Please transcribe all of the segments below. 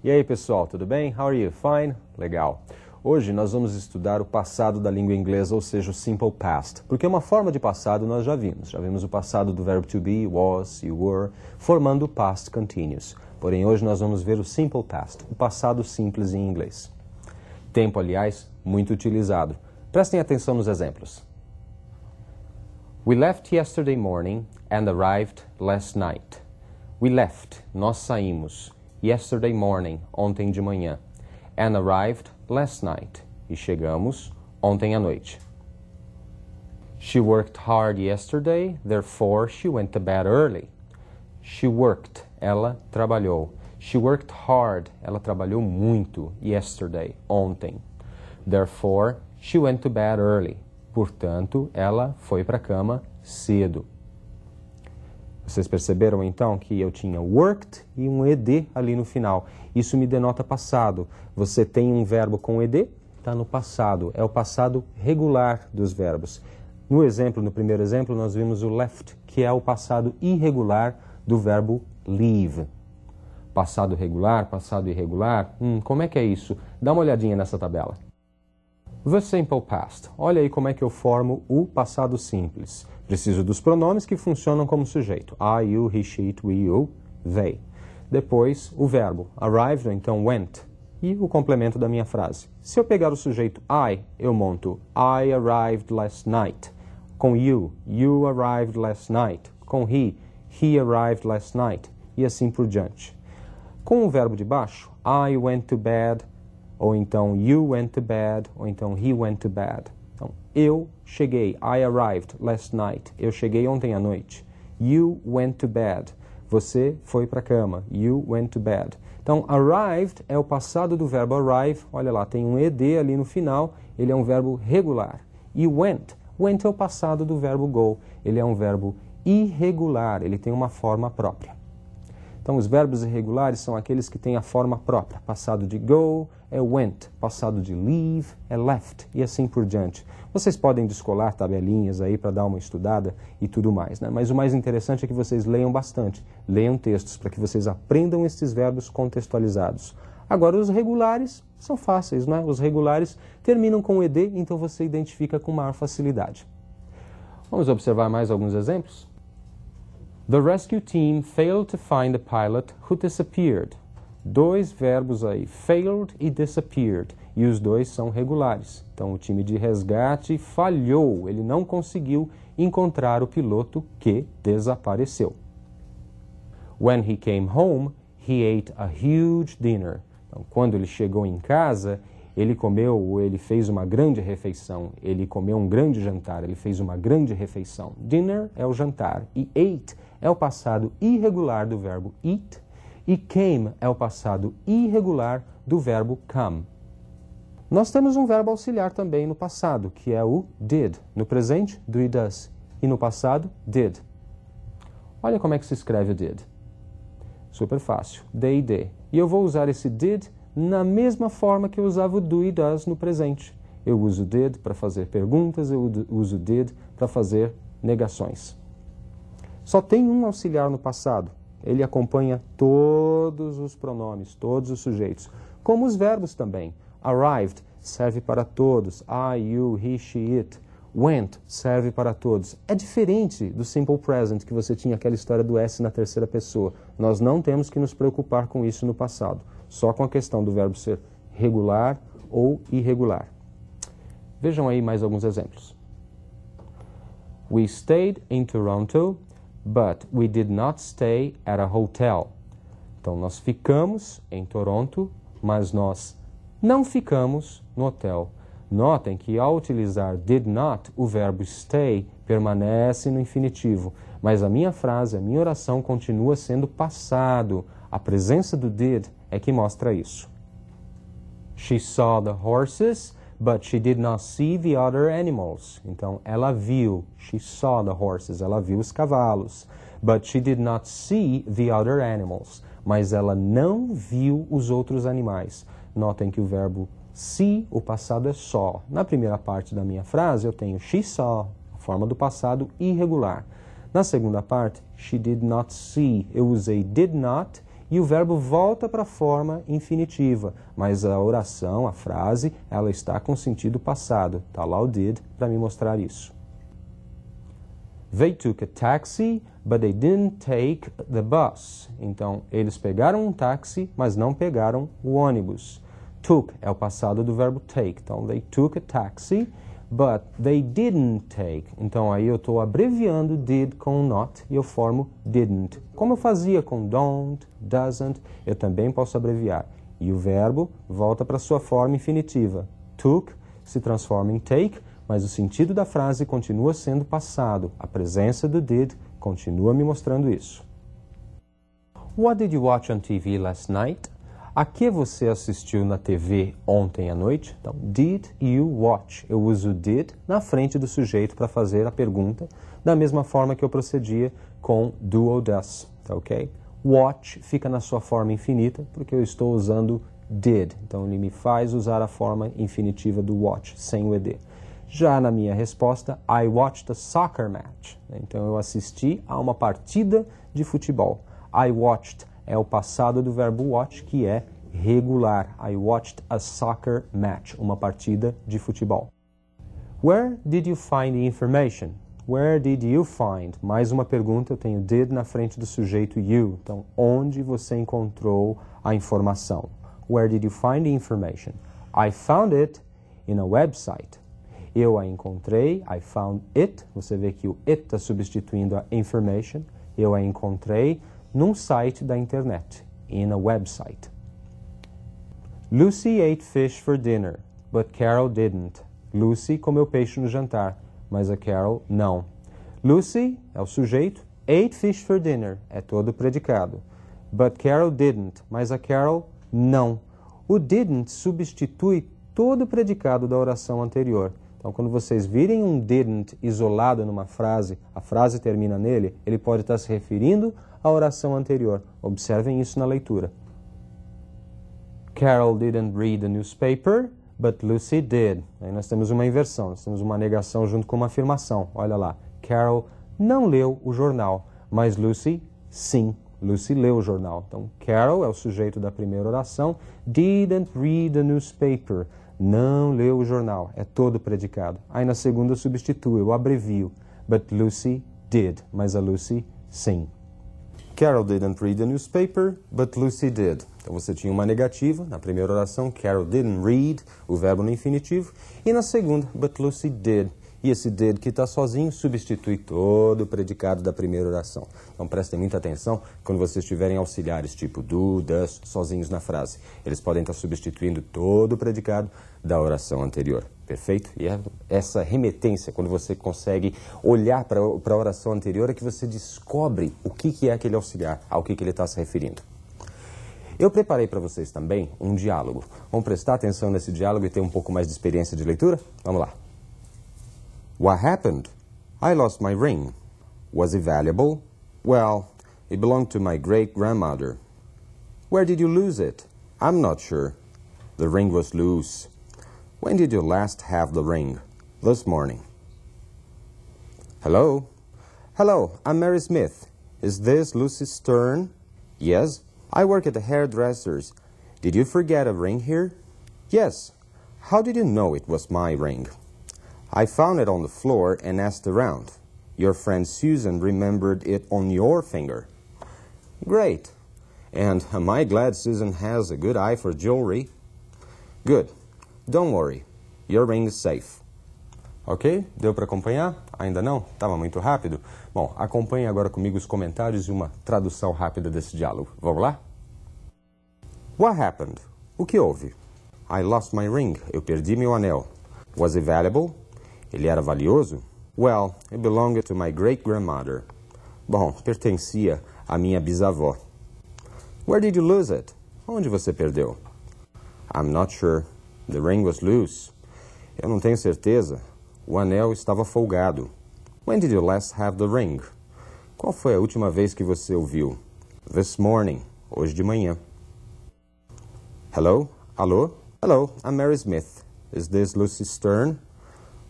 E aí pessoal, tudo bem? How are you? Fine? Legal. Hoje nós vamos estudar o passado da língua inglesa, ou seja, o Simple Past. Porque uma forma de passado nós já vimos. Já vimos o passado do verbo to be, was, you were, formando o past continuous. Porém, hoje nós vamos ver o Simple Past, o passado simples em inglês. Tempo, aliás, muito utilizado. Prestem atenção nos exemplos. We left yesterday morning and arrived last night. We left, nós saímos. Yesterday morning, ontem de manhã. And arrived last night. E chegamos ontem à noite. She worked hard yesterday, therefore she went to bed early. She worked, ela trabalhou. She worked hard, ela trabalhou muito, yesterday, ontem. Therefore, she went to bed early. Portanto, ela foi para a cama cedo. Vocês perceberam então que eu tinha worked e um ed ali no final. Isso me denota passado. Você tem um verbo com ed, está no passado. É o passado regular dos verbos. No primeiro exemplo, nós vimos o left, que é o passado irregular do verbo leave. Passado regular, passado irregular. Como é que é isso? Dá uma olhadinha nessa tabela. The Simple Past. Olha aí como é que eu formo o passado simples. Preciso dos pronomes que funcionam como sujeito. I, you, he, she, it, we, you, they. Depois, o verbo arrived, ou então went. E o complemento da minha frase. Se eu pegar o sujeito I, eu monto I arrived last night. Com you, you arrived last night. Com he arrived last night. E assim por diante. Com o verbo de baixo, I went to bed, ou então you went to bed, ou então he went to bed. Então, eu cheguei, I arrived last night. Eu cheguei ontem à noite. You went to bed. Você foi para a cama. You went to bed. Então, arrived é o passado do verbo arrive. Olha lá, tem um ed ali no final. Ele é um verbo regular. E went. Went é o passado do verbo go. Ele é um verbo irregular. Ele tem uma forma própria. Então, os verbos irregulares são aqueles que têm a forma própria. Passado de go é went, passado de leave é left, e assim por diante. Vocês podem descolar tabelinhas aí para dar uma estudada e tudo mais, né? Mas o mais interessante é que vocês leiam bastante. Leiam textos para que vocês aprendam esses verbos contextualizados. Agora, os regulares são fáceis, né? Os regulares terminam com ed, então você identifica com maior facilidade. Vamos observar mais alguns exemplos? The rescue team failed to find the pilot who disappeared. Dois verbos aí, failed e disappeared, e os dois são regulares. Então, o time de resgate falhou, ele não conseguiu encontrar o piloto que desapareceu. When he came home, he ate a huge dinner. Então, quando ele chegou em casa, ele fez uma grande refeição, ele comeu um grande jantar, ele fez uma grande refeição. Dinner é o jantar, e ate é o passado irregular do verbo eat, e came é o passado irregular do verbo come. Nós temos um verbo auxiliar também no passado, que é o did. No presente, do e does. E no passado, did. Olha como é que se escreve o did. Super fácil. D e D. E eu vou usar esse did na mesma forma que eu usava o do e does no presente. Eu uso did para fazer perguntas, eu uso did para fazer negações. Só tem um auxiliar no passado. Ele acompanha todos os pronomes, todos os sujeitos. Como os verbos também. Arrived serve para todos. I, you, he, she, it. Went serve para todos. É diferente do simple present, que você tinha aquela história do S na terceira pessoa. Nós não temos que nos preocupar com isso no passado. Só com a questão do verbo ser regular ou irregular. Vejam aí mais alguns exemplos. We stayed in Toronto, but we did not stay at a hotel. Então, nós ficamos em Toronto, mas nós não ficamos no hotel. Notem que ao utilizar did not, o verbo stay permanece no infinitivo. Mas a minha frase, a minha oração continua sendo passado. A presença do did é que mostra isso. She saw the horses, but she did not see the other animals. Então, ela viu, she saw the horses, ela viu os cavalos. But she did not see the other animals. Mas ela não viu os outros animais. Notem que o verbo see, o passado é saw. Na primeira parte da minha frase, eu tenho she saw, a forma do passado irregular. Na segunda parte, she did not see. Eu usei did not e o verbo volta para a forma infinitiva, mas a oração, a frase, ela está com sentido passado. Está lá o did para me mostrar isso. They took a taxi, but they didn't take the bus. Então, eles pegaram um táxi, mas não pegaram o ônibus. Took é o passado do verbo take. Então, they took a taxi, but they didn't take. Então, aí eu estou abreviando did com not e eu formo didn't. Como eu fazia com don't, doesn't, eu também posso abreviar. E o verbo volta para sua forma infinitiva. Took se transforma em take, mas o sentido da frase continua sendo passado. A presença do did continua me mostrando isso. What did you watch on TV last night? A que você assistiu na TV ontem à noite? Então, did you watch? Eu uso did na frente do sujeito para fazer a pergunta, da mesma forma que eu procedia com do ou does, tá ok? Watch fica na sua forma infinita, porque eu estou usando did. Então, ele me faz usar a forma infinitiva do watch, sem o ed. Já na minha resposta, I watched a soccer match. Então, eu assisti a uma partida de futebol. I watched é o passado do verbo watch, que é regular. I watched a soccer match, uma partida de futebol. Where did you find the information? Where did you find? Mais uma pergunta, eu tenho did na frente do sujeito you. Então, onde você encontrou a informação? Where did you find the information? I found it in a website. Eu a encontrei, I found it. Você vê que o it está substituindo a information. Eu a encontrei num site da internet, in a website. Lucy ate fish for dinner, but Carol didn't. Lucy comeu peixe no jantar, mas a Carol não. Lucy é o sujeito, ate fish for dinner é todo o predicado. But Carol didn't, mas a Carol não. O didn't substitui todo o predicado da oração anterior. Então, quando vocês virem um didn't isolado numa frase, a frase termina nele, ele pode estar se referindo à oração anterior. Observem isso na leitura. Carol didn't read the newspaper, but Lucy did. Aí nós temos uma inversão, nós temos uma negação junto com uma afirmação. Olha lá, Carol não leu o jornal, mas Lucy, sim. Lucy leu o jornal. Então, Carol é o sujeito da primeira oração. Didn't read the newspaper. Não leu o jornal. É todo predicado. Aí na segunda eu substituo, eu abrevio. But Lucy did. Mas a Lucy, sim. Carol didn't read the newspaper, but Lucy did. Então você tinha uma negativa na primeira oração. Carol didn't read, o verbo no infinitivo. E na segunda, but Lucy did. E esse did que está sozinho substitui todo o predicado da primeira oração. Então prestem muita atenção quando vocês tiverem auxiliares tipo do, does, sozinhos na frase. Eles podem estar substituindo todo o predicado da oração anterior. Perfeito? E é essa remetência, quando você consegue olhar para a oração anterior, é que você descobre o que é aquele auxiliar, ao que ele está se referindo. Eu preparei para vocês também um diálogo. Vamos prestar atenção nesse diálogo e ter um pouco mais de experiência de leitura? Vamos lá. What happened? I lost my ring. Was it valuable? Well, it belonged to my great-grandmother. Where did you lose it? I'm not sure. The ring was loose. When did you last have the ring? This morning. Hello? Hello, I'm Mary Smith. Is this Lucy Stern? Yes. I work at the hairdresser's. Did you forget a ring here? Yes. How did you know it was my ring? I found it on the floor and asked around. Your friend Susan remembered it on your finger. Great. And am I glad Susan has a good eye for jewelry? Good. Don't worry. Your ring is safe. Ok? Deu para acompanhar? Ainda não? Estava muito rápido? Bom, acompanhe agora comigo os comentários e uma tradução rápida desse diálogo. Vamos lá? What happened? O que houve? I lost my ring. Eu perdi meu anel. Was it valuable? Ele era valioso? Well, it belonged to my great-grandmother. Bom, pertencia à minha bisavó. Where did you lose it? Onde você perdeu? I'm not sure. The ring was loose. Eu não tenho certeza. O anel estava folgado. When did you last have the ring? Qual foi a última vez que você o viu? This morning. Hoje de manhã. Hello? Alô? Hello, I'm Mary Smith. Is this Lucy Stern?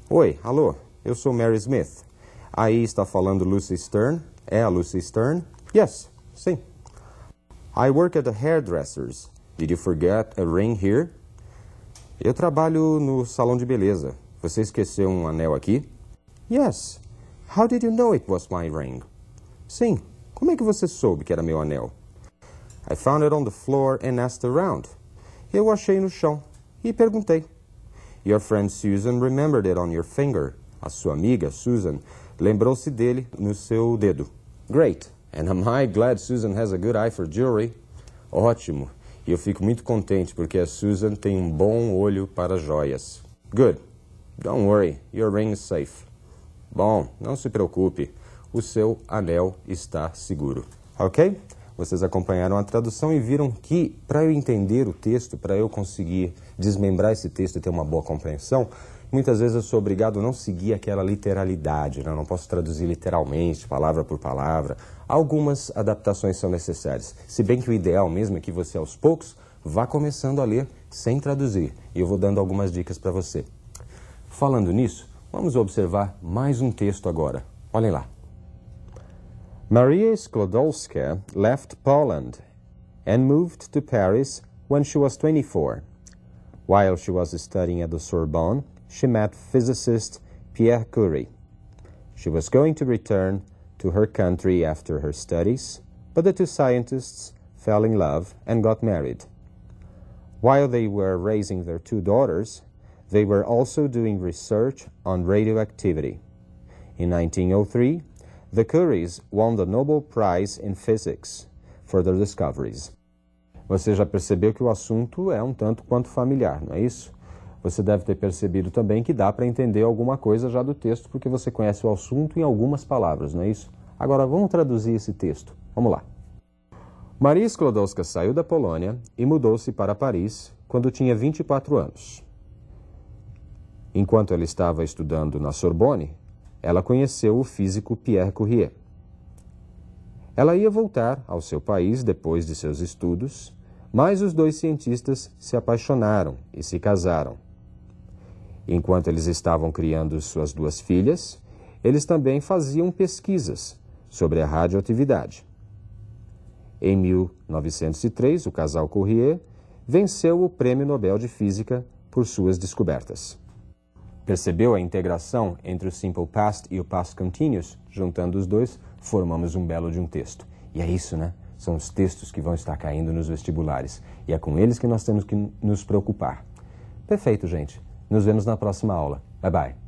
Oi, alô, eu sou Mary Smith. Aí está falando Lucy Stern? É a Lucy Stern? Yes, sim. I work at a hairdresser's. Did you forget a ring here? Eu trabalho no salão de beleza. Você esqueceu um anel aqui? Yes. How did you know it was my ring? Sim. Como é que você soube que era meu anel? I found it on the floor and asked around. Eu achei no chão e perguntei. Your friend Susan remembered it on your finger. A sua amiga, Susan, lembrou-se dele no seu dedo. Great. And am I glad Susan has a good eye for jewelry? Ótimo. E eu fico muito contente porque a Susan tem um bom olho para joias. Good. Don't worry. Your ring is safe. Bom, não se preocupe. O seu anel está seguro. Ok? Vocês acompanharam a tradução e viram que, para eu entender o texto, para eu conseguir desmembrar esse texto e ter uma boa compreensão, muitas vezes eu sou obrigado a não seguir aquela literalidade, né? Eu não posso traduzir literalmente, palavra por palavra. Algumas adaptações são necessárias. Se bem que o ideal mesmo é que você, aos poucos, vá começando a ler sem traduzir. E eu vou dando algumas dicas para você. Falando nisso, vamos observar mais um texto agora. Olhem lá. Maria Sklodowska left Poland and moved to Paris when she was 24. While she was studying at the Sorbonne, she met physicist Pierre Curie. She was going to return to her country after her studies, but the two scientists fell in love and got married. While they were raising their two daughters, they were also doing research on radioactivity. In 1903, the Curies won the Nobel Prize in Physics for their discoveries. Você já percebeu que o assunto é um tanto quanto familiar, não é isso? Você deve ter percebido também que dá para entender alguma coisa já do texto, porque você conhece o assunto em algumas palavras, não é isso? Agora vamos traduzir esse texto. Vamos lá. Maria Sklodowska saiu da Polônia e mudou-se para Paris quando tinha 24 anos. Enquanto ela estava estudando na Sorbonne, ela conheceu o físico Pierre Curie. Ela ia voltar ao seu país depois de seus estudos, mas os dois cientistas se apaixonaram e se casaram. Enquanto eles estavam criando suas duas filhas, eles também faziam pesquisas sobre a radioatividade. Em 1903, o casal Curie venceu o Prêmio Nobel de Física por suas descobertas. Percebeu a integração entre o Simple Past e o Past Continuous? Juntando os dois, formamos um belo de um texto. E é isso, né? São os textos que vão estar caindo nos vestibulares. E é com eles que nós temos que nos preocupar. Perfeito, gente. Nos vemos na próxima aula. Bye, bye.